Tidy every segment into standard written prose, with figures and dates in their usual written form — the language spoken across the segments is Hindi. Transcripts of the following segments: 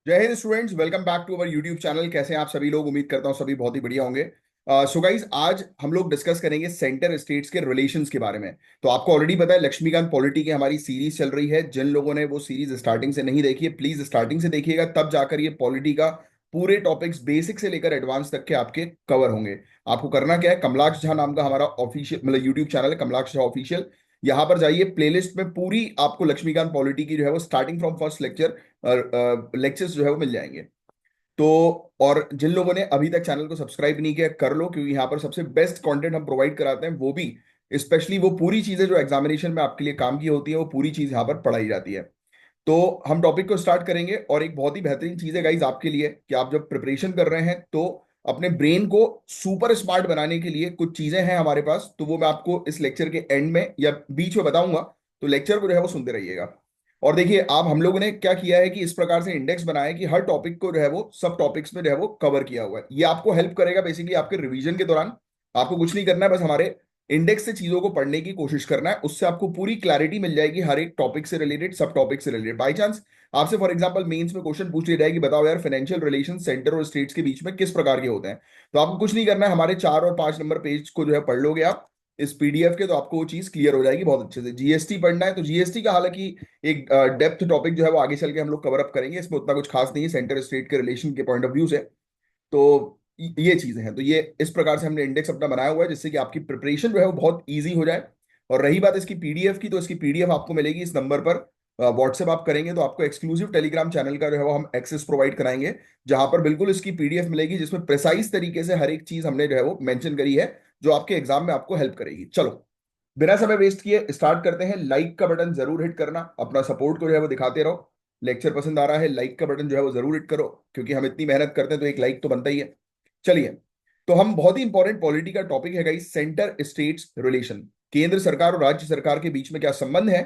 जय Hind students, welcome back to our YouTube channel. कैसे हैं आप सभी लोग? उम्मीद करता हूं सभी बहुत ही बढ़िया होंगे। सो गाइज, आज हम लोग डिस्कस करेंगे सेंटर स्टेट्स के रिलेशंस के बारे में। तो आपको ऑलरेडी पता है, लक्ष्मीकांत पॉलिटी की हमारी सीरीज चल रही है। जिन लोगों ने वो सीरीज स्टार्टिंग से नहीं देखी है, प्लीज स्टार्टिंग से देखिएगा, तब जाकर ये पॉलिटी का पूरे टॉपिक्स बेसिक से लेकर एडवांस तक के आपके कवर होंगे। आपको करना क्या है, कमलाक्ष झा नाम का हमारा ऑफिशियल मतलब यूट्यूब चैनल है, कमलाक्ष झा ऑफिशियल। यहाँ पर जाइए, प्लेलिस्ट में पूरी आपको लक्ष्मीकांत पॉलिटी की जो है वो starting from first lecture lectures जो है वो मिल जाएंगे। तो और जिन लोगों ने अभी तक चैनल को सब्सक्राइब नहीं किया, कर लो, क्योंकि यहाँ पर सबसे बेस्ट कंटेंट हम प्रोवाइड कराते हैं, वो भी स्पेशली वो पूरी चीजें जो एग्जामिनेशन में आपके लिए काम की होती है, वो पूरी चीज यहाँ पर पढ़ाई जाती है। तो हम टॉपिक को स्टार्ट करेंगे। और एक बहुत ही बेहतरीन चीज है गाइज आपके लिए कि आप जब प्रिपरेशन कर रहे हैं तो अपने ब्रेन को सुपर स्मार्ट बनाने के लिए कुछ चीजें हैं हमारे पास, तो वो मैं आपको इस लेक्चर के एंड में या बीच में बताऊंगा। तो लेक्चर को जो है वो सुनते रहिएगा। और देखिए, आप हम लोगों ने क्या किया है कि इस प्रकार से इंडेक्स बनाया है कि हर टॉपिक को जो है वो सब टॉपिक्स में जो है वो कवर किया हुआ है। ये आपको हेल्प करेगा बेसिकली आपके रिवीजन के दौरान। आपको कुछ नहीं करना है, बस हमारे इंडेक्स से चीजों को पढ़ने की कोशिश करना है। उससे आपको पूरी क्लैरिटी मिल जाएगी हर एक टॉपिक से रिलेटेड, सब टॉपिक से रिलेटेड। बाई चांस आपसे फॉर एग्जांपल मेंस में क्वेश्चन पूछ लिया जाए कि बताओ यार, फाइनेंशियल रिलेशन सेंटर और स्टेट्स के बीच में किस प्रकार के होते हैं, तो आपको कुछ नहीं करना है, हमारे 4 और 5 नंबर पेज को जो है पढ़ लोगे आप इस पीडीएफ के, तो आपको वो चीज क्लियर हो जाएगी बहुत अच्छे से। जीएसटी पढ़ना है तो जीएसटी का हालांकि एक डेप्थ टॉपिक जो है वो आगे चल के हम लोग कवर अप करेंगे, इसमें उतना कुछ खास नहीं है सेंटर स्टेट के रिलेशन के पॉइंट ऑफ व्यू से। तो ये चीजें हैं। तो ये इस प्रकार से हमने इंडेक्स अपना बनाया हुआ है जिससे कि आपकी प्रिपरेशन जो है वो बहुत ईजी हो जाए। और रही बात इसकी पीडीएफ की, तो इसकी पीडीएफ आपको मिलेगी इस नंबर पर। व्हाट्सएप आप करेंगे तो आपको एक्सक्लूसिव टेलीग्राम चैनल का जो है वो हम एक्सेस प्रोवाइड कराएंगे, जहां पर बिल्कुल इसकी पीडीएफ मिलेगी जिसमें प्रिसाइज तरीके से हर एक चीज हमने जो है वो मेंशन करी है, जो आपके एग्जाम में आपको हेल्प करेगी। चलो, बिना समय वेस्ट किए स्टार्ट करते हैं। लाइक का बटन जरूर हिट करना, अपना सपोर्ट को जो है वो दिखाते रहो। लेक्चर पसंद आ रहा है, लाइक का बटन जो है वो जरूर हिट करो, क्योंकि हम इतनी मेहनत करते हैं तो एक लाइक तो बनता ही है। चलिए, तो हम बहुत ही इंपॉर्टेंट पॉलिटी का टॉपिक है गाइस, सेंटर स्टेट्स रिलेशन। केंद्र सरकार और राज्य सरकार के बीच में क्या संबंध है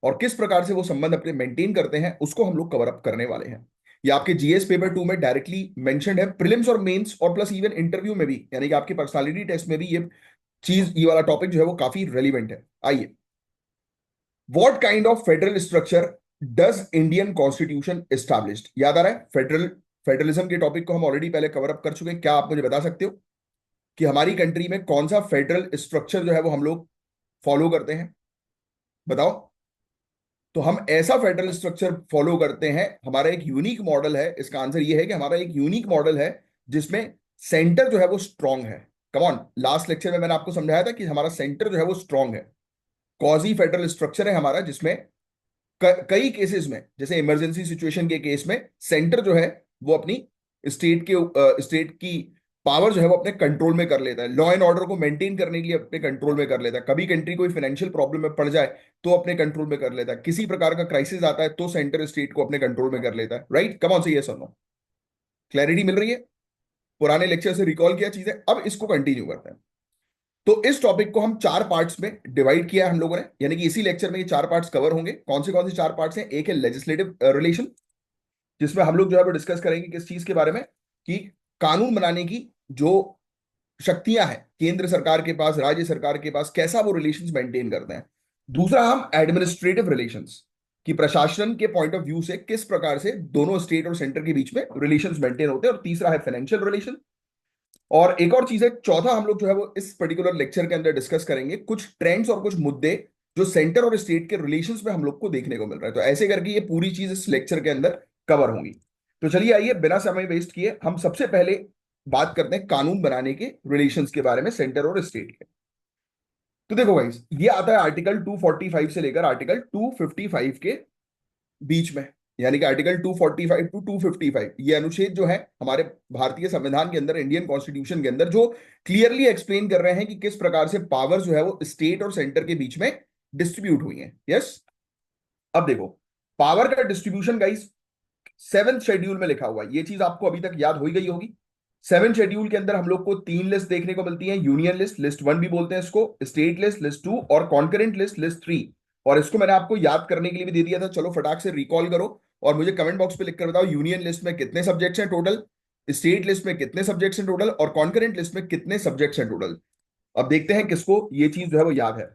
और किस प्रकार से वो संबंध अपने मेंटेन करते हैं, उसको हम लोग कवर अप करने वाले हैं। ये आपके जीएस पेपर 2 में डायरेक्टली मेंशन्ड है, प्रीलिम्स और मेंस और प्लस इवन इंटरव्यू में भी, यानी कि आपकी पर्सनालिटी टेस्ट में भी ये चीज, ये वाला टॉपिक जो है वो काफी रेलिवेंट है। आइए, what kind of federal structure does Indian constitution established? याद आ रहा है, फेडरलिज्म के टॉपिक को हम ऑलरेडी पहले कवर अप कर चुके हैं। क्या आप मुझे बता सकते हो कि हमारी कंट्री में कौन सा फेडरल स्ट्रक्चर जो है वो हम लोग फॉलो करते हैं? बताओ। तो हम ऐसा फेडरल स्ट्रक्चर फॉलो करते हैं, हमारा एक यूनिक मॉडल है। इसका आंसर ये है कि हमारा एक यूनिक मॉडल है जिसमें सेंटर जो है वो स्ट्रांग है। कम ऑन, लास्ट लेक्चर में मैंने आपको समझाया था कि हमारा सेंटर जो है वो स्ट्रांग है। कॉजी फेडरल स्ट्रक्चर है हमारा, जिसमें कई केसेस में, जैसे इमरजेंसी सिचुएशन के केस में, सेंटर जो है वो अपनी स्टेट की पावर जो है वो अपने कंट्रोल में कर लेता है, लॉ एंड ऑर्डर को मेंटेन करने के लिए अपने कंट्रोल में कर लेता है। कभी कंट्री कोई फाइनेंशियल प्रॉब्लम में पड़ जाए तो अपने कंट्रोल में कर लेता है, किसी प्रकार का क्राइसिस आता है तो सेंटर स्टेट को अपने कंट्रोल में कर लेता है। राइट? कम ऑन से, यस और नो? क्लैरिटी मिल रही है? पुराने लेक्चर से रिकॉल किया चीजें, अब इसको कंटिन्यू करते हैं। तो इस टॉपिक को हम 4 पार्ट्स में डिवाइड किया है हम लोगों ने, यानी कि इसी लेक्चर में ये 4 पार्ट्स कवर होंगे। कौन से 4 पार्ट्स हैं? एक है लेजिस्लेटिव रिलेशन, जिसमें हम लोग जो है वो डिस्कस करेंगे किस चीज के बारे में, कि कानून बनाने की जो शक्तियां हैं केंद्र सरकार के पास, राज्य सरकार के पास, कैसा वो रिलेशंस मेंटेन करते हैं। दूसरा, हम एडमिनिस्ट्रेटिव रिलेशंस की प्रशासन के पॉइंट ऑफ व्यू से किस प्रकार से दोनों स्टेट और सेंटर के बीच में रिलेशंस मेंटेन होते हैं। और तीसरा है फाइनेंशियल रिलेशन। और एक और चीज है, चौथा, हम लोग जो है वो इस पर्टिकुलर लेक्चर के अंदर डिस्कस करेंगे कुछ ट्रेंड्स और कुछ मुद्दे जो सेंटर और स्टेट के रिलेशंस में हम लोग को देखने को मिल रहा है। तो ऐसे करके ये पूरी चीज इस लेक्चर के अंदर कवर होंगी। तो चलिए, आइए बिना समय वेस्ट किए हम सबसे पहले बात करते हैं कानून बनाने के रिलेशंस के बारे में, सेंटर और स्टेट के। तो देखो गाइस, ये आता है आर्टिकल 245 से लेकर आर्टिकल 255 के बीच में, यानी कि आर्टिकल 245 टू 255, ये अनुच्छेद जो है हमारे भारतीय संविधान के अंदर, इंडियन कॉन्स्टिट्यूशन के अंदर, जो क्लियरली एक्सप्लेन कर रहे हैं कि किस प्रकार से पावर जो है वो स्टेट और सेंटर के बीच में डिस्ट्रीब्यूट हुई है। यस? अब देखो, पावर का डिस्ट्रीब्यूशन गाइस 7th शेड्यूल में लिखा हुआ है। ये चीज आपको अभी तक याद हो ही गई होगी। 7th शेड्यूल के अंदर हम लोग को 3 लिस्ट देखने को मिलती है। यूनियन लिस्ट, लिस्ट 1 भी बोलते हैं इसको, स्टेट लिस्ट, लिस्ट 2, और कॉन्करेंट लिस्ट, लिस्ट 3। और इसको मैंने आपको याद करने के लिए भी दे दिया था, चलो फटाक से रिकॉल करो और मुझे कमेंट बॉक्स पे लिखकर बताओ, यूनियन लिस्ट में कितने सब्जेक्ट्स हैं टोटल, स्टेट लिस्ट में कितने सब्जेक्ट्स हैं टोटल, और कॉन्करेंट लिस्ट में कितने सब्जेक्ट्स हैं टोटल। अब देखते हैं किसको ये चीज जो है वो याद है।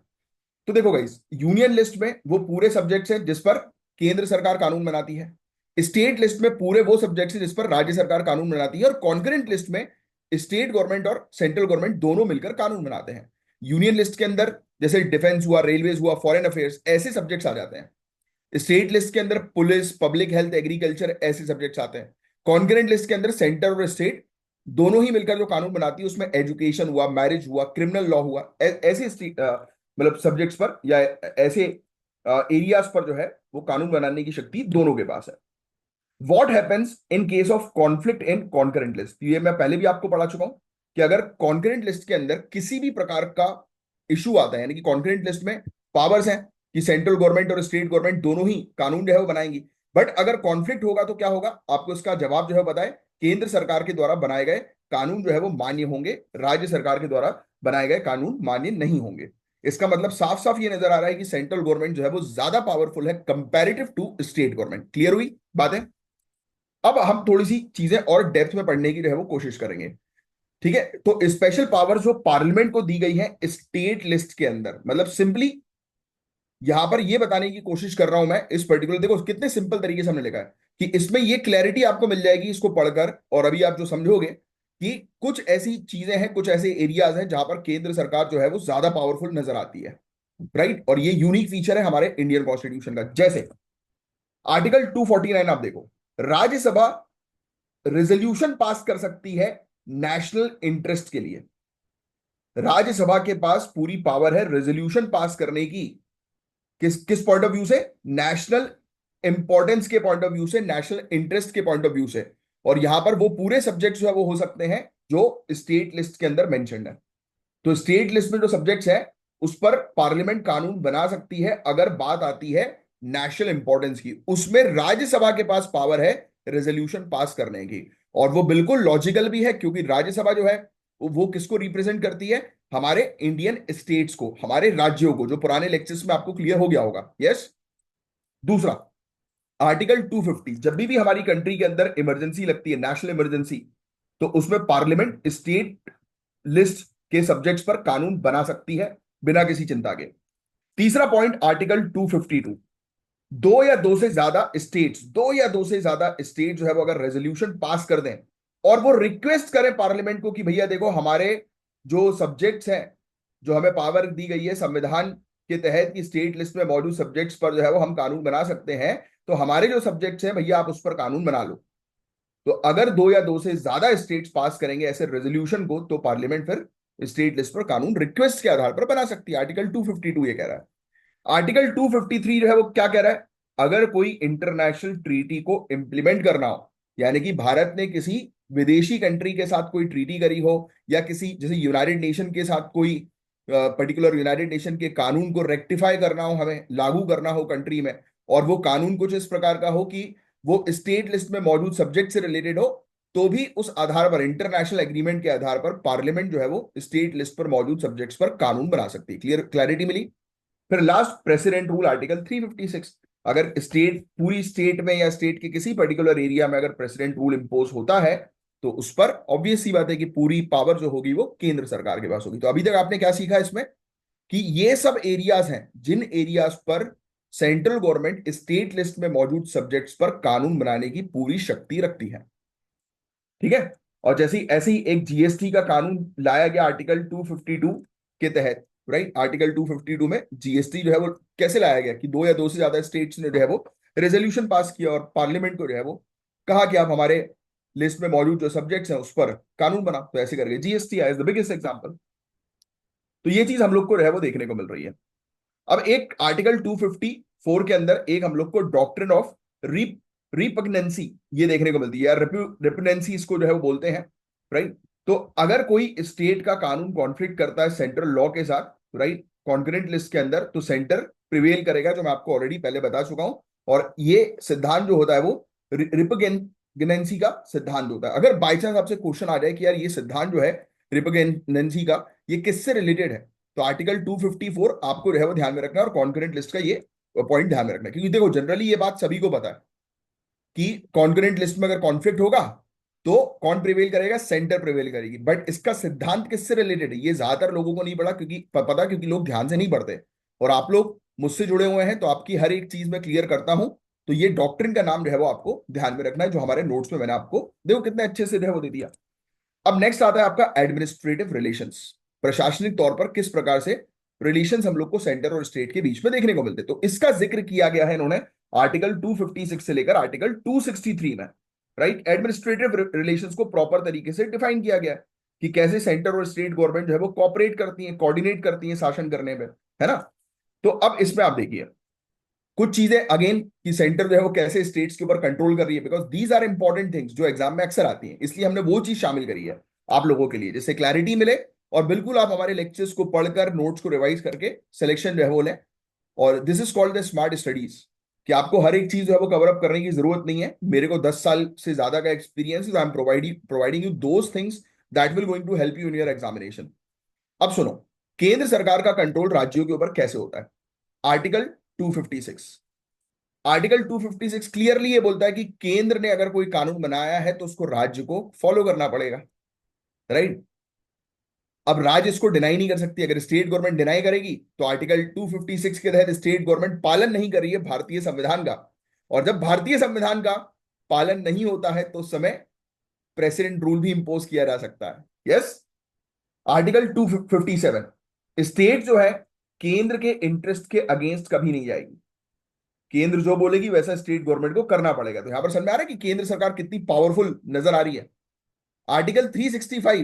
तो देखो गाइस, यूनियन लिस्ट में वो पूरे सब्जेक्ट्स हैं जिस पर केंद्र सरकार कानून बनाती है। स्टेट लिस्ट में पूरे वो सब्जेक्ट्स हैं जिस पर राज्य सरकार कानून बनाती है, और कॉन्करेंट लिस्ट में स्टेट गवर्नमेंट और सेंट्रल गवर्नमेंट दोनों मिलकर कानून बनाते हैं। यूनियन लिस्ट के अंदर जैसे डिफेंस हुआ, रेलवेज हुआ, फॉरेन अफेयर्स, ऐसे सब्जेक्ट्स आ जाते हैं। स्टेट लिस्ट के अंदर पुलिस, पब्लिक हेल्थ, एग्रीकल्चर, ऐसे सब्जेक्ट्स आते हैं। कॉन्करेंट लिस्ट के अंदर सेंटर और स्टेट दोनों ही मिलकर जो कानून बनाती है, उसमें एजुकेशन हुआ, मैरिज हुआ, क्रिमिनल लॉ हुआ, ऐसे मतलब सब्जेक्ट्स पर या ऐसे एरियाज पर जो है वो कानून बनाने की शक्ति दोनों के पास है। What happens in case of conflict in concurrent list, ये मैं पहले भी आपको पढ़ा चुका हूं कि अगर कॉन्करेंट लिस्ट के अंदर किसी भी प्रकार का इशू आता है, यानी कि कॉन्करेंट लिस्ट में पावर्स हैं कि सेंट्रल गवर्नमेंट और स्टेट गवर्नमेंट दोनों ही कानून जो है वो बनाएंगी, बट अगर कॉन्फ्लिक्ट होगा तो क्या होगा, आपको इसका जवाब जो है बताए, केंद्र सरकार के द्वारा बनाए गए कानून जो है वो मान्य होंगे, राज्य सरकार के द्वारा बनाए गए कानून मान्य नहीं होंगे। इसका मतलब साफ साफ ये नजर आ रहा है कि सेंट्रल गवर्नमेंट जो है वो ज्यादा पावरफुल है comparative to state government. Clear हुई बातें? अब हम थोड़ी सी चीजें और डेप्थ में पढ़ने की जो है वो कोशिश करेंगे। ठीक है, तो स्पेशल पावर जो पार्लियामेंट को दी गई है स्टेट लिस्ट के अंदर, मतलब सिंपली यहां पर ये बताने की कोशिश कर रहा हूं मैं इस पर्टिकुलर, देखो कितने सिंपल तरीके से हमने लिखा है कि इसमें ये क्लैरिटी आपको मिल जाएगी इसको पढ़कर, और अभी आप जो समझोगे कि कुछ ऐसी चीजें हैं, कुछ ऐसे एरियाज हैं जहां पर केंद्र सरकार जो है वो ज्यादा पावरफुल नजर आती है। राइट, और ये यूनिक फीचर है हमारे इंडियन कॉन्स्टिट्यूशन का। जैसे आर्टिकल 249 आप देखो, राज्यसभा रेजोल्यूशन पास कर सकती है नेशनल इंटरेस्ट के लिए। राज्यसभा के पास पूरी पावर है रेजोल्यूशन पास करने की, किस किस पॉइंट ऑफ व्यू से, नेशनल इंपॉर्टेंस के पॉइंट ऑफ व्यू से, नेशनल इंटरेस्ट के पॉइंट ऑफ व्यू से। और यहां पर वो पूरे सब्जेक्ट जो है वो हो सकते हैं जो स्टेट लिस्ट के अंदर मेंशन्ड है। तो स्टेट लिस्ट में जो सब्जेक्ट्स है उस पर पार्लियामेंट कानून बना सकती है अगर बात आती है नेशनल इंपॉर्टेंस की, उसमें राज्यसभा के पास पावर है रेजोल्यूशन पास करने की। और वो बिल्कुल लॉजिकल भी है क्योंकि राज्यसभा जो है वो किसको रिप्रेजेंट करती है, हमारे इंडियन स्टेट्स को, हमारे राज्यों को, जो पुराने लेक्चर्स में आपको क्लियर हो गया होगा। यस। दूसरा, आर्टिकल 250, जब भी हमारी कंट्री के अंदर इमरजेंसी लगती है, नेशनल इमरजेंसी, तो उसमें पार्लियामेंट स्टेट लिस्ट के सब्जेक्ट्स पर कानून बना सकती है बिना किसी चिंता के। तीसरा पॉइंट, आर्टिकल 252, दो या दो से ज्यादा स्टेट जो है वो अगर रेजोल्यूशन पास कर दें और वो रिक्वेस्ट करें पार्लियामेंट को कि भैया देखो हमारे जो सब्जेक्ट्स हैं, जो हमें पावर दी गई है संविधान के तहत कि स्टेट लिस्ट में मौजूद सब्जेक्ट्स पर जो है वो हम कानून बना सकते हैं, तो हमारे जो सब्जेक्ट्स हैं भैया आप उस पर कानून बना लो। तो अगर दो या दो से ज्यादा स्टेट्स पास करेंगे ऐसे रेजोल्यूशन को, तो पार्लियामेंट फिर स्टेट लिस्ट पर कानून रिक्वेस्ट के आधार पर बना सकती है। आर्टिकल 252 ये कह रहा है। आर्टिकल 253 जो है वो क्या कह रहा है, अगर कोई इंटरनेशनल ट्रीटी को इंप्लीमेंट करना हो, यानी कि भारत ने किसी विदेशी कंट्री के साथ कोई ट्रीटी करी हो, या किसी जैसे यूनाइटेड नेशन के साथ कोई पर्टिकुलर यूनाइटेड नेशन के कानून को रेक्टिफाई करना हो, हमें लागू करना हो कंट्री में, और वो कानून कुछ इस प्रकार का हो कि वो स्टेट लिस्ट में मौजूद सब्जेक्ट से रिलेटेड हो, तो भी उस आधार पर, इंटरनेशनल एग्रीमेंट के आधार पर, पार्लियामेंट जो है वो स्टेट लिस्ट पर मौजूद सब्जेक्ट्स पर कानून बना सकती है। क्लियर, क्लैरिटी मिली? फिर लास्ट, प्रेसिडेंट रूल, आर्टिकल 356, अगर स्टेट, पूरी स्टेट में या स्टेट के किसी पर्टिकुलर एरिया में अगर प्रेसिडेंट रूल इंपोज होता है, तो उस पर ऑब्वियस सी बात है कि पूरी पावर जो होगी वो केंद्र सरकार के पास होगी। तो अभी तक आपने क्या सीखा इसमें कि ये सब एरियाज हैं जिन एरियाज पर सेंट्रल गवर्नमेंट स्टेट लिस्ट में मौजूद सब्जेक्ट्स पर कानून बनाने की पूरी शक्ति रखती है। ठीक है, और जैसे ऐसे ही एक जीएसटी का कानून लाया गया आर्टिकल 252 के तहत। राइट, आर्टिकल 252 में जीएसटी जो है वो कैसे लाया गया कि दो या दो से ज्यादा स्टेट्स ने जो है वो रेजोल्यूशन पास किया और पार्लियामेंट को जो है वो कहा कि आप हमारे लिस्ट में मौजूद जो सब्जेक्ट्स हैं उस पर कानून बना, तो ऐसे करके GST is the biggest example. तो ये चीज हम लोग को जो है वो देखने को मिल रही है। अब एक आर्टिकल 254 के अंदर एक हम लोग को डॉक्ट्रिन ऑफ रिपग्नेंसी ये देखने को मिलती है, या रिपग्नेंसी इसको जो है वो बोलते हैं। राइट, तो अगर कोई स्टेट का कानून कॉन्फ्लिक्ट करता है सेंट्रल लॉ के साथ, राइट, कॉन्करेंट लिस्ट के अंदर, तो सेंटर प्रिवेल करेगा, जो मैं आपको ऑलरेडी पहले बता चुका हूं। और ये सिद्धांत जो होता है वो रिपग्नेंसी का सिद्धांत होता है। अगर बाई चांस आपसे क्वेश्चन आ जाए कि यार ये सिद्धांत जो है रिपग्नेंसी का, ये किससे रिलेटेड है, तो आर्टिकल 254 आपको जो है वो ध्यान में रखना है, और कॉन्करेंट लिस्ट का ये पॉइंट ध्यान में रखना है। क्योंकि देखो जनरली ये बात सभी को पता है कि कॉन्करेंट लिस्ट में अगर कॉन्फ्लिक्ट होगा तो कौन प्रिवेल करेगा, सेंटर प्रिवेल करेगी। बट इसका सिद्धांत किससे रिलेटेड है ये ज्यादातर लोगों को नहीं पता, क्योंकि लोग ध्यान से नहीं पढ़ते। और आप लोग मुझसे जुड़े हुए हैं तो आपकी हर एक चीज मैं क्लियर करता हूं, तो ये डॉक्ट्रिन का नाम जो है वो आपको ध्यान में रखना है, जो हमारे नोट्स में मैंने आपको देखो कितने अच्छे से जो है वो दे दिया। अब नेक्स्ट आता है आपका एडमिनिस्ट्रेटिव रिलेशंस। प्रशासनिक तौर पर किस प्रकार से रिलेशंस हम लोग को सेंटर और स्टेट के बीच में देखने को मिलते हैं, तो इसका जिक्र किया गया है इन्होंने आर्टिकल 256 से लेकर आर्टिकल 263 में। राइट, एडमिनिस्ट्रेटिव रिलेशंस को प्रॉपर तरीके से डिफाइन किया गया है कि कैसे सेंटर और स्टेट गवर्नमेंट जो है वो कोऑपरेट करती है, कोऑर्डिनेट करती है शासन करने में, है ना। तो अब इसमें आप देखिए कुछ चीजें अगेन कि सेंटर जो है वो कैसे स्टेट्स के ऊपर कंट्रोल कर रही है, because these are important things जो एग्जाम में अक्सर आती हैं, इसलिए हमने वो चीज शामिल करी है आप लोगों के लिए, जिससे क्लैरिटी मिले और बिल्कुल आप हमारे लेक्चर्स को पढ़कर नोट्स को रिवाइज करके सिलेक्शन जो है वो लें। और this is called the smart studies, कि आपको हर एक चीज जो है वो कवर अप करने की जरूरत नहीं है। मेरे को 10 साल से ज्यादा का experience, I am providing you those things that will going to help you in your examination. अब सुनो, केंद्र सरकार का कंट्रोल राज्यों के ऊपर कैसे होता है। आर्टिकल 256, आर्टिकल 256 क्लियरली ये बोलता है कि केंद्र ने अगर कोई कानून बनाया है तो उसको राज्य को फॉलो करना पड़ेगा। राइट, अब राज्य इसको डिनाई नहीं कर सकती। अगर स्टेट गवर्नमेंट डिनाई करेगी तो आर्टिकल 256 के तहत स्टेट गवर्नमेंट पालन नहीं कर रही है भारतीय संविधान का, और जब भारतीय संविधान का पालन नहीं होता है तो उस समय प्रेसिडेंट रूल भी इंपोज किया जा सकता है। यस, आर्टिकल 257, स्टेट जो है केंद्र के इंटरेस्ट के अगेंस्ट कभी नहीं जाएगी। केंद्र जो बोलेगी वैसा स्टेट गवर्नमेंट को करना पड़ेगा। तो यहां पर समझ में आ रहा है कि केंद्र सरकार कितनी पावरफुल नजर आ रही है। आर्टिकल 365,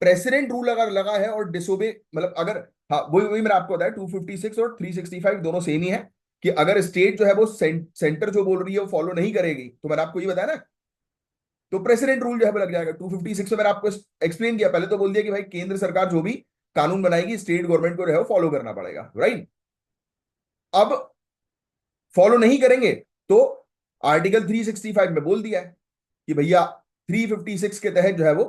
प्रेसिडेंट रूल अगर लगा है और डिसोबे, मतलब अगर, हाँ वही वही मैंने आपको बताया 256 और 365 दोनों सेम ही है, कि अगर स्टेट जो है वो सेंटर जो बोल रही है वो फॉलो नहीं करेगी, तो मैंने आपको ये बताया ना, तो प्रेसिडेंट रूल जो है वो लग जाएगा। 256 में मैंने आपको एक्सप्लेन किया, पहले तो बोल दिया कि भाई केंद्र सरकार जो भी कानून बनाएगी स्टेट गवर्नमेंट को जो है वो फॉलो करना पड़ेगा। राइट, अब फॉलो नहीं करेंगे तो आर्टिकल 365 में बोल दिया है कि भैया 356 के तहत जो है वो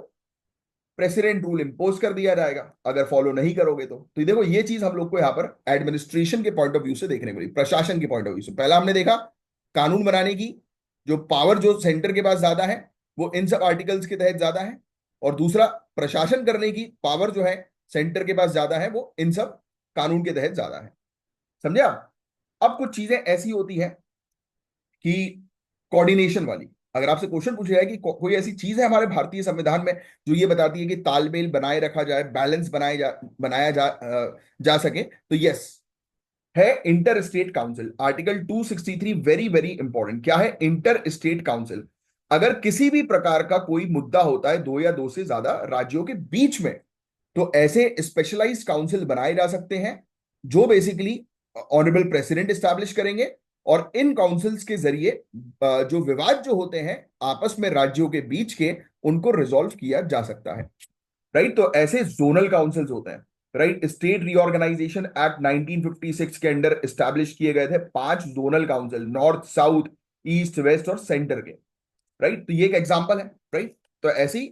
प्रेसिडेंट रूल इंपोज कर दिया जाएगा अगर फॉलो नहीं करोगे तो ये देखो ये चीज हम लोग को यहां पर एडमिनिस्ट्रेशन के पॉइंट ऑफ व्यू से देखने को मिली, प्रशासन के पॉइंट ऑफ व्यू से। पहला हमने देखा कानून बनाने की जो पावर जो सेंटर के पास ज्यादा है वो इन सब आर्टिकल्स के तहत ज्यादा है, और दूसरा प्रशासन करने की पावर जो है सेंटर के पास ज्यादा है वो इन सब कानून के तहत ज्यादा है। समझे आप। अब कुछ चीजें ऐसी होती हैं कि कोऑर्डिनेशन वाली, अगर आपसे क्वेश्चन पूछा जाए कि कोई ऐसी चीज है हमारे भारतीय संविधान में जो ये बताती है कि तालमेल बनाए रखा जाए, बैलेंस बनाया जा सके, तो यस, है inter state council. Article 263 very very important. क्या है इंटर स्टेट काउंसिल। अगर किसी भी प्रकार का कोई मुद्दा होता है दो या दो से ज्यादा राज्यों के बीच में, तो ऐसे स्पेशलाइज्ड काउंसिल बनाए जा सकते हैं जो बेसिकली ऑनरेबल प्रेसिडेंट स्टैब्लिश करेंगे, और इन काउंसिल्स के जरिए जो विवाद जो होते हैं आपस में राज्यों के बीच के, उनको रिजॉल्व किया जा सकता है। राइट, तो ऐसे जोनल काउंसिल्स होते हैं। राइट, स्टेट रीऑर्गेनाइजेशन एक्ट 1956 के अंडर स्टैब्लिश किए गए थे 5 zonal council, north south east west और सेंटर के। राइट, तो ये एक एग्जांपल है। राइट, तो ऐसी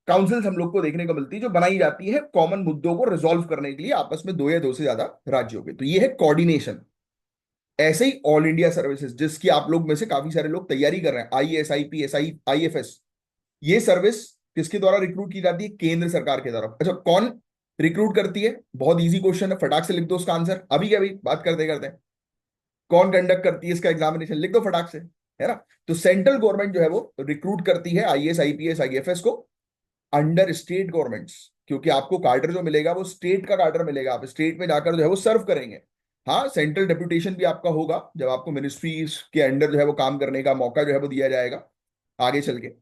काउंसिल्स हम लोग को देखने को मिलती है जो बनाई जाती है कॉमन मुद्दों को रिजॉल्व करने के लिए आपस में दो या दो से ज्यादा राज्यों के। तो ये है कोऑर्डिनेशन। ऐसे ही ऑल इंडिया सर्विसेज, जिसकी आप लोग में से काफी सारे लोग तैयारी कर रहे हैं, आईएएस आईपीएस आईएफएस, ये सर्विस किसके द्वारा रिक्रूट की जाती है, केंद्र सरकार के द्वारा। अच्छा, कौन रिक्रूट करती है, बहुत इजी क्वेश्चन है, फटाक से लिख दो उसका आंसर अभी क्या, अभी बात करते करते हैं। कौन कंडक्ट करती है इसका एग्जामिनेशन, लिख दो फटाक से, है ना। तो सेंट्रल गवर्नमेंट जो है वो रिक्रूट करती है आईएएस आईपीएस आईएफएस को अंडर स्टेट गवर्नमेंट्स, क्योंकि आपको कार्डर जो मिलेगा वो स्टेट का कार्डर मिलेगा, आप स्टेट में जाकर जो है वो सर्व करेंगे। हाँ, सेंट्रल डेप्यूटेशन भी आपका होगा जब आपको मिनिस्ट्रीज के अंडर जो है वो काम करने का मौका जो है वो दिया जाएगा आगे चल के।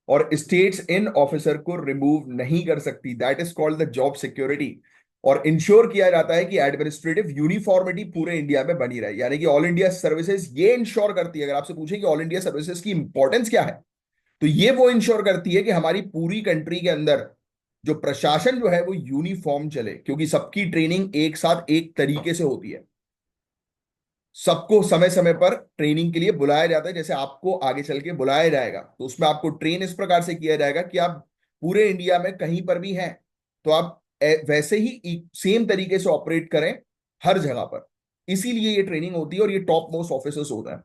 और स्टेट्स इन ऑफिसर को रिमूव नहीं कर सकती, that is called the job security. और इंश्योर किया जाता है कि एडमिनिस्ट्रेटिव यूनिफॉर्मिटी पूरे इंडिया में बनी रहे, यानी कि ऑल इंडिया सर्विसेज ये इंश्योर करती है। अगर आपसे पूछे कि ऑल इंडिया सर्विसेज की इंपॉर्टेंस क्या है, तो ये वो इंश्योर करती है कि हमारी पूरी कंट्री के अंदर जो प्रशासन जो है वो यूनिफॉर्म चले, क्योंकि सबकी ट्रेनिंग एक साथ एक तरीके से होती है। सबको समय समय पर ट्रेनिंग के लिए बुलाया जाता है, जैसे आपको आगे चल के बुलाया जाएगा तो उसमें आपको ट्रेन इस प्रकार से किया जाएगा कि आप पूरे इंडिया में कहीं पर भी हैं तो आप वैसे ही सेम तरीके से ऑपरेट करें हर जगह पर। इसीलिए ये ट्रेनिंग होती है और ये टॉप मोस्ट ऑफिसर्स होता है।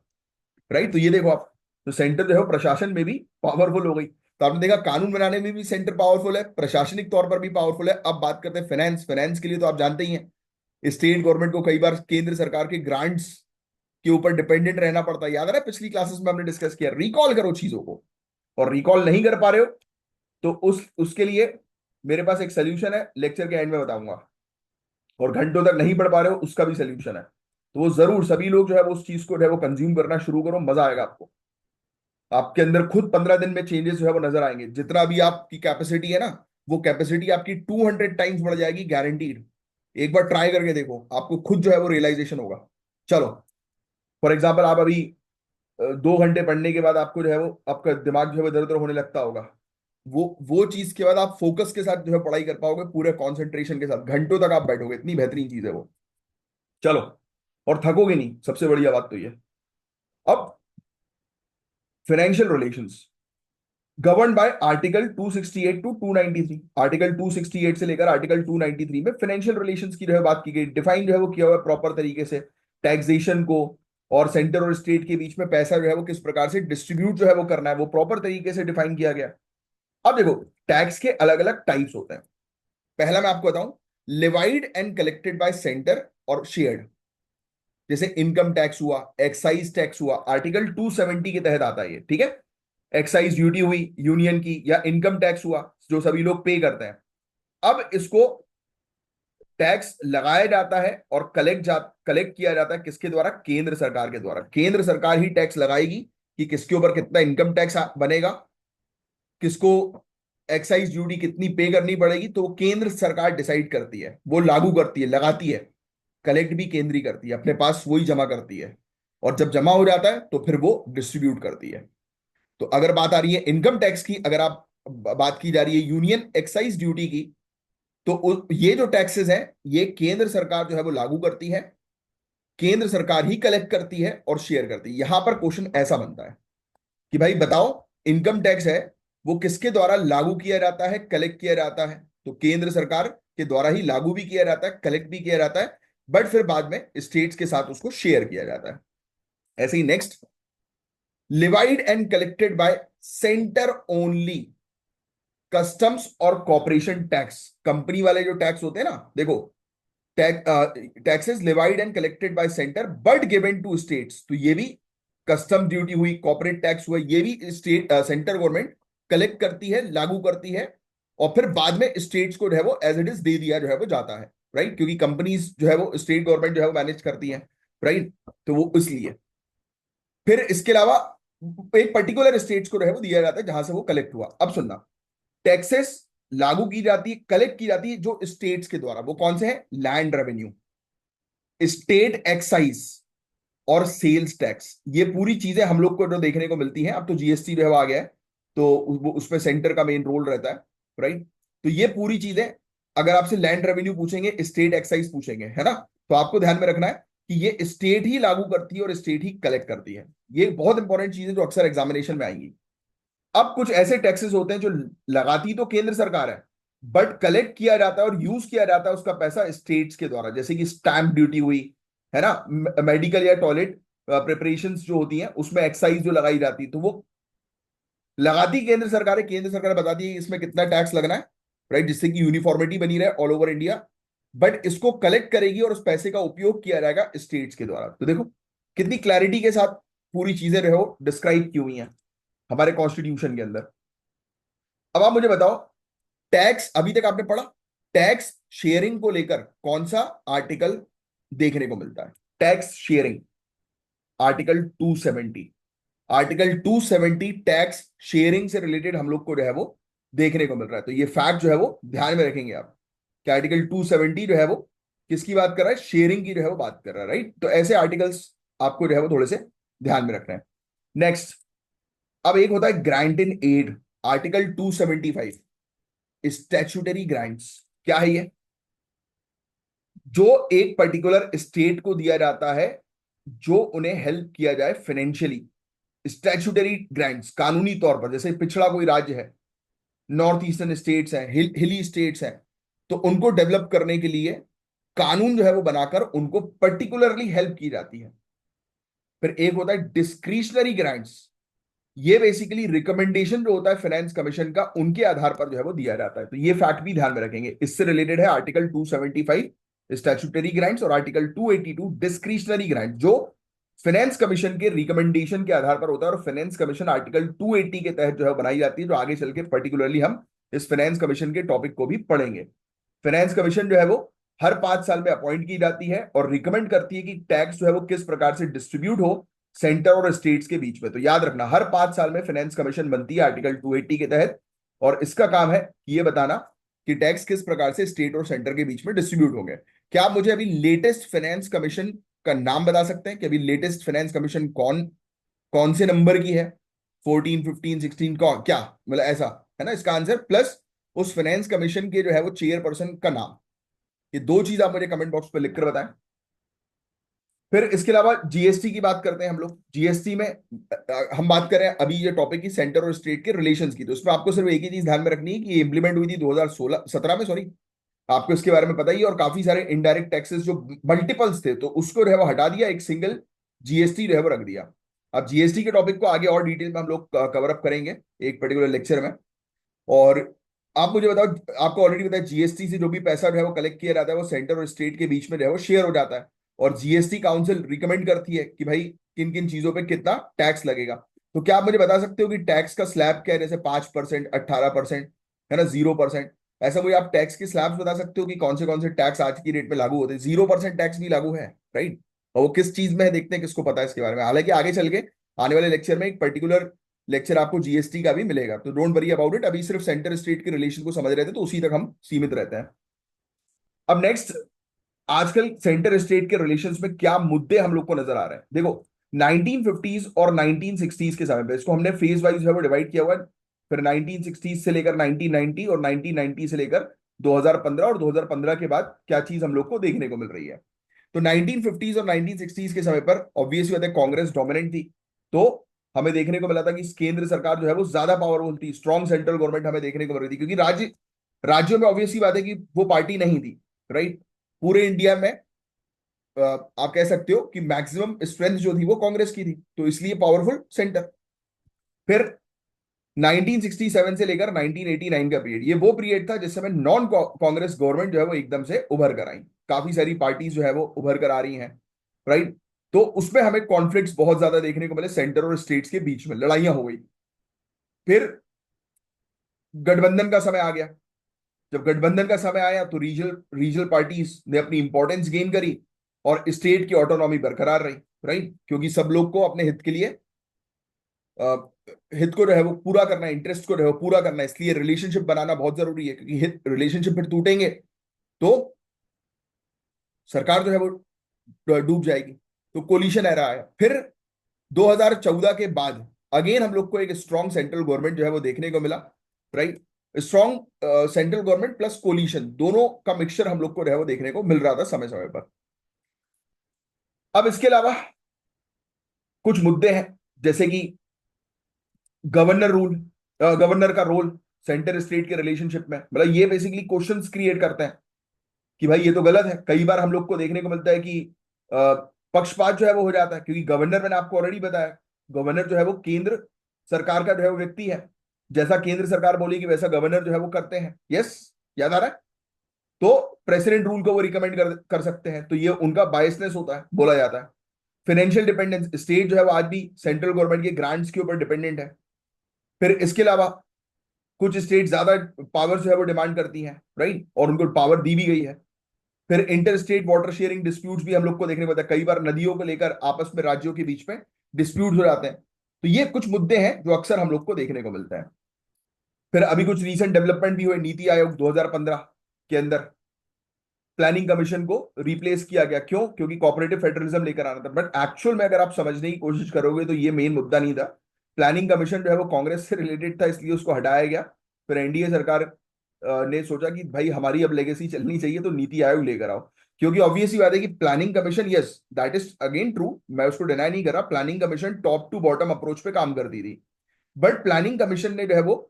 राइट, तो ये देखो आप, तो सेंटर जो है वो प्रशासन में भी पावरफुल हो गई। तो आपने देखा कानून बनाने में भी सेंटर पावरफुल है, प्रशासनिक तौर पर भी पावरफुल है। अब बात करते हैं फाइनेंस। फाइनेंस के लिए तो आप जानते ही हैं स्टेट गवर्नमेंट को कई बार केंद्र सरकार के ग्रांट्स के ऊपर डिपेंडेंट रहना पड़ता है। याद है ना, पिछली क्लासेस में हमने डिस्कस किया। रिकॉल करो चीजों को, और रिकॉल नहीं कर पा रहे हो तो उसके लिए मेरे पास एक सोल्यूशन है, लेक्चर के एंड में बताऊंगा। और घंटों तक नहीं पढ़ पा रहे हो उसका भी सोल्यूशन है। तो वो जरूर सभी लोग जो है वो उस चीज को जो है वो कंज्यूम करना शुरू करो, मजा आएगा आपको। आपके अंदर खुद 15 दिन में चेंजेस जो है वो नजर आएंगे। जितना भी आपकी कैपेसिटी है ना, वो कैपेसिटी आपकी 200 टाइम्स बढ़ जाएगी, गारंटीड। एक बार ट्राई करके देखो, आपको खुद जो है वो रियलाइजेशन होगा। चलो, फॉर एग्जाम्पल आप अभी 2 घंटे पढ़ने के बाद आपको जो है वो आपका दिमाग जो है वो इधर उधर होने लगता होगा। वो चीज के बाद आप फोकस के साथ जो है पढ़ाई कर पाओगे, पूरे कॉन्सेंट्रेशन के साथ घंटों तक आप बैठोगे। इतनी बेहतरीन चीज है वो। चलो, और थकोगे नहीं, सबसे बढ़िया बात तो ये। अब financial relations govern by article 268 to 293। Article 268 से लेकर आर्टिकल 293 में फाइनेंशियल रिलेशंस की जो है बात की गई, डिफाइन जो है वो किया हुआ है प्रॉपर तरीके से। टैक्सेशन को और सेंटर और स्टेट के बीच में पैसा जो है वो किस प्रकार से डिस्ट्रीब्यूट जो है वो करना है, वो प्रॉपर तरीके से डिफाइन किया गया। अब देखो, टैक्स के अलग अलग टाइप्स होते हैं। पहला मैं आपको बताऊं, levied and collected by centre और शेयर्ड। जैसे इनकम टैक्स हुआ, एक्साइज टैक्स हुआ, आर्टिकल 270 के तहत आता है ये, ठीक है। एक्साइज ड्यूटी हुई यूनियन की, या इनकम टैक्स हुआ जो सभी लोग पे करते हैं। अब इसको टैक्स लगाया जाता है और कलेक्ट किया जाता है किसके द्वारा? केंद्र सरकार के द्वारा। केंद्र सरकार ही टैक्स लगाएगी कि किसके ऊपर कितना इनकम टैक्स बनेगा, किसको एक्साइज ड्यूटी कितनी पे करनी पड़ेगी। तो वो केंद्र सरकार डिसाइड करती है, वो लागू करती है, लगाती है। कलेक्ट भी केंद्र ही करती है, अपने पास वही जमा करती है। और जब जमा हो जाता है तो फिर वो डिस्ट्रीब्यूट करती है। तो अगर बात आ रही है इनकम टैक्स की, अगर आप बात की जा रही है यूनियन एक्साइज ड्यूटी की, तो ये जो टैक्सेस हैं ये केंद्र सरकार जो है वो लागू करती है। केंद्र सरकार ही कलेक्ट करती है और शेयर करती है। यहां पर क्वेश्चन ऐसा बनता है कि भाई बताओ, इनकम टैक्स है वो किसके द्वारा लागू किया जाता है, कलेक्ट किया जाता है? तो केंद्र सरकार के द्वारा ही लागू भी किया जाता है, कलेक्ट भी किया जाता है, बट फिर बाद में स्टेट्स के साथ उसको शेयर किया जाता है। ऐसे ही next, levied and collected by centre only. Customs और कॉर्पोरेशन टैक्स, कंपनी वाले जो टैक्स होते हैं ना, देखो, taxes levied and collected by centre but given to states. तो ये भी कस्टम ड्यूटी हुई, कॉर्पोरेट टैक्स हुआ, ये भी स्टेट सेंटर गवर्नमेंट कलेक्ट करती है, लागू करती है, और फिर बाद में स्टेट्स को जो है वो एज इट इज दे दिया जो है वो जाता है। राइट, क्योंकि कंपनीज जो है वो स्टेट गवर्नमेंट जो है वो मैनेज करती है। राइट, तो वो इसलिए फिर इसके अलावा एक पर्टिकुलर स्टेट्स को जो है वो दिया जाता है जहां से वो कलेक्ट हुआ। अब सुनना, टैक्सेस लागू की जाती है, कलेक्ट की जाती है जो स्टेट्स के द्वारा, वो कौन से हैं? लैंड रेवेन्यू, स्टेट एक्साइज और सेल्स टैक्स। ये पूरी चीजें हम लोग को जो देखने को मिलती हैं। अब तो जीएसटी जो है वो आ गया है, तो वो उसमें सेंटर का मेन रोल रहता है। राइट, तो ये पूरी चीजें, अगर आपसे लैंड रेवेन्यू पूछेंगे, स्टेट एक्साइज पूछेंगे, है ना, तो आपको ध्यान में रखना है कि ये स्टेट ही लागू करती है और स्टेट ही कलेक्ट करती है। ये बहुत इंपॉर्टेंट चीजें जो अक्सर एग्जामिनेशन में आएंगी। अब कुछ ऐसे टैक्सेस होते हैं जो लगाती तो केंद्र सरकार है, बट कलेक्ट किया जाता है और यूज किया जाता है उसका पैसा स्टेट्स के द्वारा। जैसे कि स्टैंप ड्यूटी हुई, है ना, मेडिकल या टॉयलेट प्रिपरेशन जो होती हैं उसमें एक्साइज जो लगाई जाती है, तो वो लगाती केंद्र सरकार है। केंद्र सरकार बताती है कि इसमें कितना टैक्स लगना है, राइट, जिससे कि यूनिफॉर्मिटी बनी रहे ऑल ओवर इंडिया। बट इसको कलेक्ट करेगी और उस पैसे का उपयोग किया जाएगा स्टेट्स के द्वारा। तो देखो कितनी क्लैरिटी के साथ पूरी चीजें जो है वो डिस्क्राइब की हुई हैं हमारे कॉन्स्टिट्यूशन के अंदर। अब आप मुझे बताओ, टैक्स अभी तक आपने पढ़ा, टैक्स शेयरिंग को लेकर कौन सा आर्टिकल देखने को मिलता है? Tax sharing, article 270। Article 270 tax sharing से रिलेटेड हम लोग को जो है वो देखने को मिल रहा है। तो ये फैक्ट जो है वो ध्यान में रखेंगे आप, कि आर्टिकल 270 जो है वो किसकी बात कर रहा है? शेयरिंग की जो है वो बात कर रहा है। राइट, तो ऐसे आर्टिकल्स आपको जो है वो थोड़े से ध्यान में रखना है। नेक्स्ट, अब एक होता है grant in aid, article 275। Statutory grants क्या है ये? जो एक पर्टिकुलर स्टेट को दिया जाता है, जो उन्हें हेल्प किया जाए फाइनेंशियली। स्टैट्यूटरी ग्रांट्स कानूनी तौर पर, जैसे पिछड़ा कोई राज्य है, नॉर्थ ईस्टर्न स्टेट्स हैं, हिली स्टेट्स हैं, तो उनको डेवलप करने के लिए कानून जो है वो बनाकर उनको पर्टिकुलरली हेल्प की जाती है। फिर एक होता है डिस्क्रिशनरी ग्रांट्स। ये बेसिकली रिकमेंडेशन जो होता है फाइनेंस कमीशन का, उनके आधार पर जो है वो दिया जाता है। तो ये फैक्ट भी ध्यान में रखेंगे। इससे रिलेटेड है आर्टिकल 275 स्टैट्यूटरी ग्रांट्स और आर्टिकल 282 डिस्क्रिशनरी ग्रांट, जो फाइनेंस कमीशन के रिकमेंडेशन के आधार पर होता है, और फाइनेंस कमीशन आर्टिकल 280 के तहत जो है बनाई जाती है, जो आगे चल के पर्टिकुलरली हम इस फाइनेंस कमीशन के टॉपिक को भी पढ़ेंगे। फाइनेंस कमीशन जो है वो हर 5 साल में अपॉइंट की जाती है और रिकमेंड करती है कि टैक्स जो है वो किस प्रकार से डिस्ट्रीब्यूट हो सेंटर और स्टेट्स के बीच में। तो याद रखना, हर 5 साल में फाइनेंस कमीशन बनती है आर्टिकल 280 के तहत, और इसका काम है ये बताना कि टैक्स किस प्रकार से स्टेट और सेंटर के बीच में डिस्ट्रीब्यूट होंगे। क्या आप मुझे अभी लेटेस्ट फाइनेंस कमीशन का नाम बता सकते हैं कि अभी लेटेस्ट फाइनेंस कमीशन कौन कौन से नंबर की है? 14, 15, 16, कौन, क्या मतलब ऐसा है ना इसका आंसर, प्लस उस फाइनेंस कमीशन के जो है वो चेयरपर्सन का नाम। ये दो चीज आप मुझे कमेंट बॉक्स पर लिखकर बताएं। फिर इसके अलावा जीएसटी की बात करते हैं हम लोग। जीएसटी में हम बात करें अभी ये टॉपिक की सेंटर और स्टेट के रिलेशंस की, तो उसमें आपको सिर्फ एक ही चीज ध्यान में रखनी है कि ये इंप्लीमेंट हुई थी 2016 17 में, सॉरी, आपको इसके बारे में पता ही है। और काफी सारे इनडायरेक्ट टैक्सेस जो मल्टीपल्स थे, तो उसको जो है वो हटा दिया, एक सिंगल जीएसटी जो है वो रख दिया। अब जीएसटी के टॉपिक को आगे और डिटेल में हम लोग कवर अप करेंगे एक पर्टिकुलर लेक्चर में। और आप मुझे बताओ, आपको ऑलरेडी पता है जीएसटी से जो भी पैसा जो है वो कलेक्ट किया जाता है वो सेंटर और स्टेट के बीच में जो है वो शेयर हो जाता है, और जीएसटी काउंसिल रिकमेंड करती है कि भाई किन किन चीजों पे कितना टैक्स लगेगा। तो क्या आप मुझे बता सकते हो कि टैक्स का स्लैब क्या है? जैसे 5%, 18%, है ना, 0%, ऐसा कोई आप टैक्स के स्लैब्स बता सकते हो कि कौन से टैक्स आज की डेट में लागू होते हैं? 0% टैक्स भी लागू है, राइट? और वो किस चीज में है देखते हैं, किसको पता है इसके बारे में। हालांकि आगे चल के आने वाले लेक्चर में एक पर्टिकुलर लेक्चर आपको जीएसटी का भी मिलेगा, तो डोंट वरी अबाउट इट। अभी सिर्फ सेंटर स्टेट के रिलेशन को समझ रहे थे तो उसी तक हम सीमित रहते हैं। अब नेक्स्ट, आजकल सेंटर स्टेट के रिलेशंस में क्या मुद्दे हम लोग को नजर आ रहे हैं? देखो, 1950s और 1960s के समय पे इसको हमने फेज वाइज है वो डिवाइड किया हुआ है। फिर 1960s से लेकर 1990, और 1990 से लेकर 2015, और 2015 के बाद क्या चीज हम लोग को देखने को मिल रही है। तो 1950s और 1960s के समय पर ऑब्वियसली बात है कांग्रेस डोमिनेंट थी, तो हमें देखने को मिला था कि केंद्र सरकार जो है वो ज्यादा पावरफुल थी, स्ट्रॉन्ग सेंट्रल गवर्नमेंट हमें देखने को मिल रही थी, क्योंकि राज्यों में ऑब्वियसली बात है कि वो पार्टी नहीं थी, राइट? पूरे इंडिया में आप कह सकते हो कि मैक्सिमम स्ट्रेंथ जो थी वो कांग्रेस की थी, तो इसलिए पावरफुल सेंटर। फिर 1967 से लेकर 1989 का पीरियड, ये वो पीरियड था जिस समय नॉन कांग्रेस गवर्नमेंट जो है वो एकदम से उभर कर आई, काफी सारी पार्टीज जो है वो उभर कर आ रही हैं, राइट? तो उसमें हमें कॉन्फ्लिक्ट्स बहुत ज्यादा देखने को मिले, सेंटर और स्टेट्स के बीच में लड़ाइयां हो गई। फिर गठबंधन का समय आ गया। जब गठबंधन का समय आया तो रीजनल रीजनल पार्टीज ने अपनी इंपॉर्टेंस गेन करी, और स्टेट की ऑटोनॉमी बरकरार रही, राइट? क्योंकि सब लोग को अपने हित के लिए हित को जो है वो पूरा करना है, इंटरेस्ट को जो है वो पूरा करना है, इसलिए रिलेशनशिप बनाना बहुत जरूरी है, क्योंकि हित रिलेशनशिप फिर टूटेंगे तो सरकार जो है वो डूब जाएगी। तो कोलिशन एरा आया। फिर 2014 के बाद अगेन हम लोग को एक स्ट्रॉन्ग सेंट्रल गवर्नमेंट जो है वो देखने को मिला, right? Strong central government plus coalition, दोनों का मिक्सचर हम लोग को जो है वो देखने को मिल रहा था समय समय पर। अब इसके अलावा कुछ मुद्दे हैं, जैसे कि गवर्नर रूल, गवर्नर का रोल सेंटर स्टेट के रिलेशनशिप में, मतलब ये बेसिकली क्वेश्चंस क्रिएट करते हैं कि भाई ये तो गलत है। कई बार हम लोग को देखने को मिलता है कि पक्षपात जो है वो हो जाता है, क्योंकि गवर्नर, मैंने आपको ऑलरेडी बताया, गवर्नर जो है वो केंद्र सरकार का जो है वो व्यक्ति है, जैसा केंद्र सरकार बोलेगी वैसा गवर्नर जो है वो करते हैं। यस, याद आ रहा है? तो प्रेसिडेंट रूल को वो रिकमेंड कर सकते हैं, तो ये उनका बायसनेस होता है, बोला जाता है। फाइनेंशियल डिपेंडेंस, स्टेट जो है वो आज भी सेंट्रल गवर्नमेंट के ग्रांट्स के ऊपर डिपेंडेंट है। फिर इसके अलावा कुछ स्टेट ज्यादा पावर जो है वो डिमांड करती हैं, राइट, और उनको पावर दी भी गई है। फिर inter state water sharing disputes भी हम लोग को देखने को मिलता है, कई बार नदियों को लेकर आपस में राज्यों के बीच में डिस्प्यूट्स हो जाते हैं। तो ये कुछ मुद्दे हैं जो अक्सर हम लोग को देखने को मिलते हैं। फिर अभी कुछ रीसेंट डेवलपमेंट भी हुए, नीति आयोग 2015 के अंदर प्लानिंग कमीशन को रिप्लेस किया गया। क्यों? क्योंकि कोऑपरेटिव फेडरलिज्म लेकर आना था, बट एक्चुअल में अगर आप समझने की कोशिश करोगे तो ये मेन मुद्दा नहीं था। प्लानिंग कमीशन जो है वो कांग्रेस से रिलेटेड था, इसलिए उसको हटाया गया। फिर एनडीए सरकार ने सोचा कि भाई हमारी अब लेगेसी चलनी चाहिए, तो नीति आयोग लेकर आओ। क्योंकि ऑब्वियसली बात है कि planning commission, yes that is again true, मैं उसको डिनाई नहीं कर रहा, planning commission top to bottom approach पे काम करती थी। बट प्लानिंग कमीशन ने जो है वो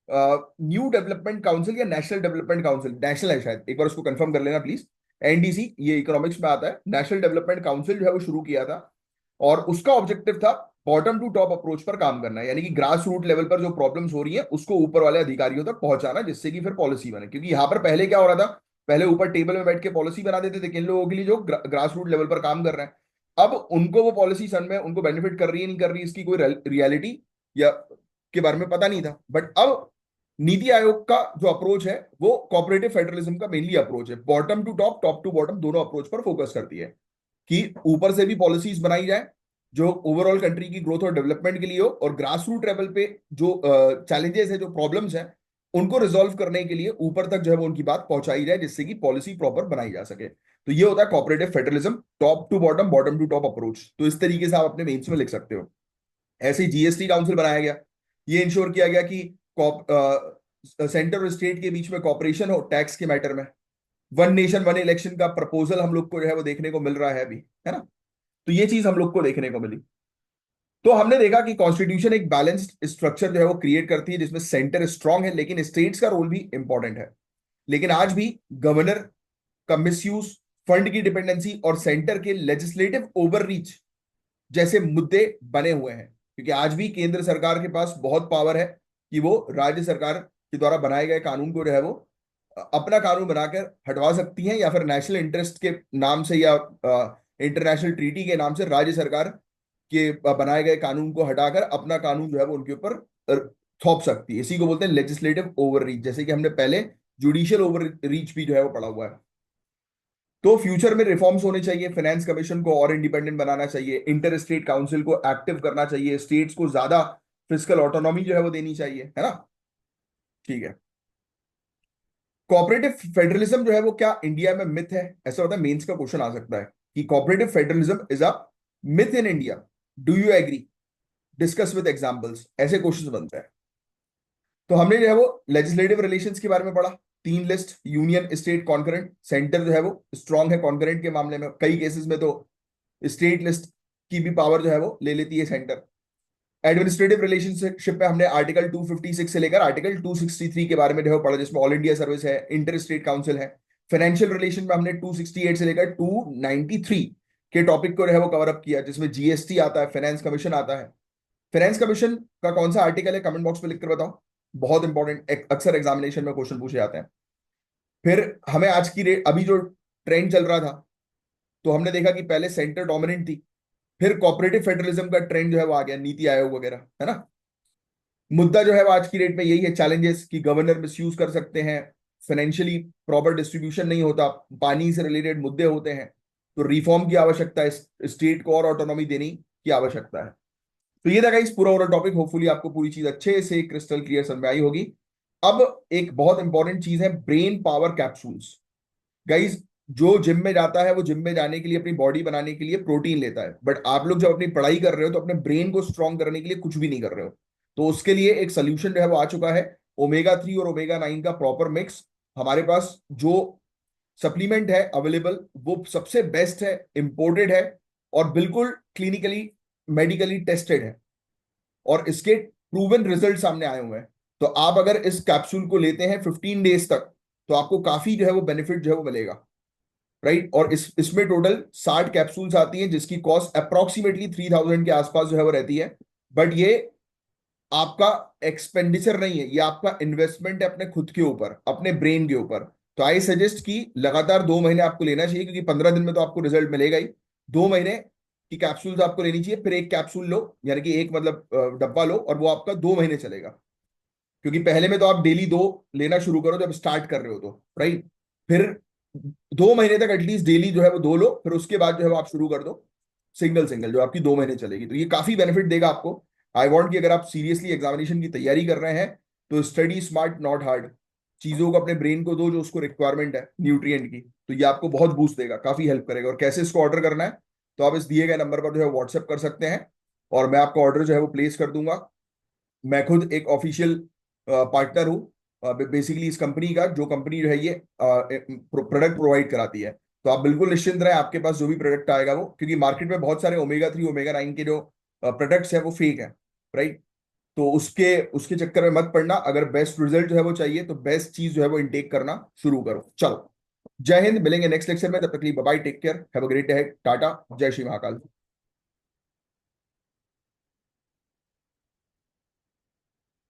न्यू डेवलपमेंट काउंसिल या नेशनल डेवलपमेंट काउंसिल, नेशनल है शायद, एक बार उसको कंफर्म कर लेना प्लीज, एनडीसी, ये इकोनॉमिक्स में आता है, नेशनल डेवलपमेंट काउंसिल जो है वो शुरू किया था। और उसका ऑब्जेक्टिव था बॉटम टू टॉप अप्रोच पर काम करना है, यानी कि ग्रास रूट लेवल पर जो प्रॉब्लम्स हो रही है उसको ऊपर वाले अधिकारियों तक पहुंचाना, जिससे कि फिर पॉलिसी बने। क्योंकि यहाँ पर पहले क्या हो रहा था, पहले ऊपर टेबल में बैठ के पॉलिसी बना देते थे किन लोगों के लिए जो ग्रास रूट लेवल पर काम कर रहे हैं। अब उनको वो पॉलिसी सन में उनको बेनिफिट कर रही है नहीं कर रही है, इसकी कोई रियलिटी या के बारे में पता नहीं था। बट अब नीति आयोग का जो अप्रोच है वो कॉपरेटिव फेडरलिज्म का मेनली अप्रोच है, bottom to top, top to bottom दोनों अप्रोच पर फोकस करती है कि ऊपर से भी पॉलिसीज बनाई जाए जो ओवरऑल कंट्री की ग्रोथ और डेवलपमेंट के लिए हो, और ग्रास रूट लेवल पे जो चैलेंजेस है, जो प्रॉब्लम्स हैं, उनको रिजॉल्व करने के लिए ऊपर तक जो है वो उनकी बात पहुंचाई जाए, जिससे कि पॉलिसी प्रॉपर बनाई जा सके। तो ये होता है cooperative federalism, top to bottom to top approach. तो इस तरीके से आप अपने मेंस में लिख सकते हो। ऐसे ही जीएसटी काउंसिल बनाया गया, ये इंश्योर किया गया कि सेंटर और स्टेट के बीच में कॉपरेशन हो टैक्स के मैटर में। वन नेशन वन इलेक्शन का प्रपोजल हम लोग को जो है वो देखने को मिल रहा है अभी, है ना। तो ये चीज हम लोग को देखने को मिली। तो हमने देखा कि कॉन्स्टिट्यूशन एक बैलेंस्ड स्ट्रक्चर जो है वो क्रिएट करती है, जिसमें सेंटर स्ट्रांग है लेकिन स्टेट्स का रोल भी इंपॉर्टेंट है। लेकिन आज भी गवर्नर का मिसयूज, फंड की डिपेंडेंसी और सेंटर के लेजिस्लेटिव ओवररीच जैसे मुद्दे बने हुए हैं, क्योंकि आज भी केंद्र सरकार के पास बहुत पावर है कि वो राज्य सरकार के द्वारा बनाए गए कानून को जो है वो अपना कानून बनाकर हटवा सकती हैं, या फिर नेशनल इंटरेस्ट के नाम से या इंटरनेशनल ट्रीटी के नाम से राज्य सरकार के बनाए गए कानून को हटाकर अपना कानून जो है वो उनके ऊपर थोप सकती है। इसी को बोलते हैं लेजिस्लेटिव ओवररीच, जैसे कि हमने पहले जुडिशियल ओवररीच भी जो है वो पढ़ा हुआ है। तो फ्यूचर में रिफॉर्म्स होने चाहिए, फाइनेंस कमीशन को और इंडिपेंडेंट बनाना चाहिए, इंटर स्टेट काउंसिल को एक्टिव करना चाहिए, स्टेट्स को ज्यादा फिजिकल ऑटोनॉमी जो है वो देनी चाहिए, है ना। ठीक है। कोऑपरेटिव फेडरलिज्म जो है वो क्या इंडिया में मिथ है, ऐसा होता है मेंस का क्वेश्चन आ सकता है कि cooperative federalism is a myth in India, do you agree, discuss with examples, ऐसे क्वेश्चंस बनते हैं। तो हमने जो है वो लेजिस्लेटिव रिलेशंस के बारे में पढ़ा, तीन list, union, state, concurrent. Centre जो है वो स्ट्रांग है कॉन्करेंट के मामले में, कई केसेस में तो स्टेट लिस्ट की भी पावर जो है वो ले लेती है सेंटर। एडमिनिस्ट्रेटिव रिलेशनशिप में हमने आर्टिकल 256 से लेकर आर्टिकल 263 के बारे में जो है पढ़ा, जिसमें ऑल इंडिया सर्विस है, इंटर स्टेट काउंसिल है। फाइनेंशियल रिलेशन में हमने 268 से लेकर 293 के टॉपिक को जो है वो कवर अप किया, जिसमें जीएसटी आता है, फाइनेंस कमीशन आता है। फाइनेंस कमीशन का कौन सा आर्टिकल है, कमेंट बॉक्स में लिखकर बताओ, बहुत इंपॉर्टेंट, अक्सर एग्जामिनेशन में क्वेश्चन पूछे जाते हैं। फिर हमें आज की रेट, अभी जो ट्रेंड चल रहा था, तो हमने देखा कि पहले सेंटर डोमिनेंट थी, फिर कॉपरेटिव फेडरलिज्म का ट्रेंड जो है वो आ गया, नीति आयोग वगैरह, है ना। मुद्दा जो है वो आज की डेट में यही है, चैलेंजेस कि गवर्नर मिसयूज कर सकते हैं, फाइनेंशियली प्रॉपर डिस्ट्रीब्यूशन नहीं होता, पानी से रिलेटेड मुद्दे होते हैं, तो रिफॉर्म की आवश्यकता है, स्टेट को और ऑटोनॉमी देने की आवश्यकता है। तो ये था गाइस पूरा ओवरऑल टॉपिक, होपफुली आपको पूरी चीज अच्छे से क्रिस्टल क्लियर समझ में आई होगी। अब एक बहुत इंपॉर्टेंट चीज है, ब्रेन पावर कैप्सूल्स। गाइस, जो जिम में जाता है वो जिम में जाने के लिए, अपनी बॉडी बनाने के लिए प्रोटीन लेता है, बट आप लोग जब अपनी पढ़ाई कर रहे हो तो अपने ब्रेन को स्ट्रांग करने के लिए कुछ भी नहीं कर रहे हो। तो उसके लिए एक सोल्यूशन जो है वो आ चुका है, ओमेगा 3 और ओमेगा 9 का प्रॉपर मिक्स। हमारे पास जो सप्लीमेंट है अवेलेबल, वो सबसे बेस्ट है, इंपोर्टेड है, और बिल्कुल क्लिनिकली मेडिकली टेस्टेड है, और इसके प्रूवन रिजल्ट सामने आए हुए हैं। तो आप अगर इस कैप्सूल को लेते हैं 15 डेज तक, तो आपको काफी जो है वो बेनिफिट जो है वो मिलेगा, राइट। और इसमें टोटल 60 कैप्सूल्स आती हैं, जिसकी कॉस्ट अप्रोक्सीमेटली 3000 के आसपास जो है वो रहती है। बट ये आपका एक्सपेंडिचर नहीं है, ये आपका इन्वेस्टमेंट है अपने खुद के ऊपर, अपने ब्रेन के ऊपर। तो आई सजेस्ट कि लगातार 2 महीने आपको लेना चाहिए, क्योंकि 15 दिन में तो आपको रिजल्ट मिलेगा ही। 2 महीने की कैप्सूल्स आपको लेनी चाहिए, फिर एक कैप्सूल लो, यानी कि एक मतलब डब्बा लो, और वो आपका 2 महीने चलेगा। क्योंकि पहले में तो आप डेली 2 लेना शुरू करो जब स्टार्ट कर रहे हो, तो राइट। फिर 2 महीने तक एटलीस्ट डेली जो है वो 2 लो, फिर उसके बाद जो है वो आप शुरू कर दो सिंगल सिंगल, जो आपकी 2 महीने चलेगी। तो ये काफी बेनिफिट देगा आपको। आई वॉन्ट कि अगर आप सीरियसली एग्जामिनेशन की तैयारी कर रहे हैं, तो स्टडी स्मार्ट नॉट हार्ड, चीजों को अपने ब्रेन को दो जो उसको रिक्वायरमेंट है न्यूट्रिएंट की। तो ये आपको बहुत बूस्ट देगा, काफी हेल्प करेगा। और कैसे इसको ऑर्डर करना है, तो आप इस दिए गए नंबर पर जो है व्हाट्सएप कर सकते हैं, और मैं आपका ऑर्डर जो है वो प्लेस कर दूंगा। मैं खुद एक ऑफिशियल पार्टनर हूँ बेसिकली इस कंपनी का, जो कंपनी जो है ये प्रोडक्ट प्रोवाइड कराती है। तो आप बिल्कुल निश्चिंत रहें, आपके पास जो भी प्रोडक्ट आएगा वो, क्योंकि मार्केट में बहुत सारे ओमेगा 3 ओमेगा 9 के जो प्रोडक्ट्स है वो फेक है, राइट। तो उसके उसके चक्कर में मत पड़ना, अगर बेस्ट रिजल्ट जो है वो चाहिए तो बेस्ट चीज जो है वो इनटेक करना शुरू करो। चलो, जय हिंद, मिलेंगे नेक्स्ट लेक्चर में, तब तक के लिए bye bye, take care, have a great day, tata, Jai Shri Mahakal.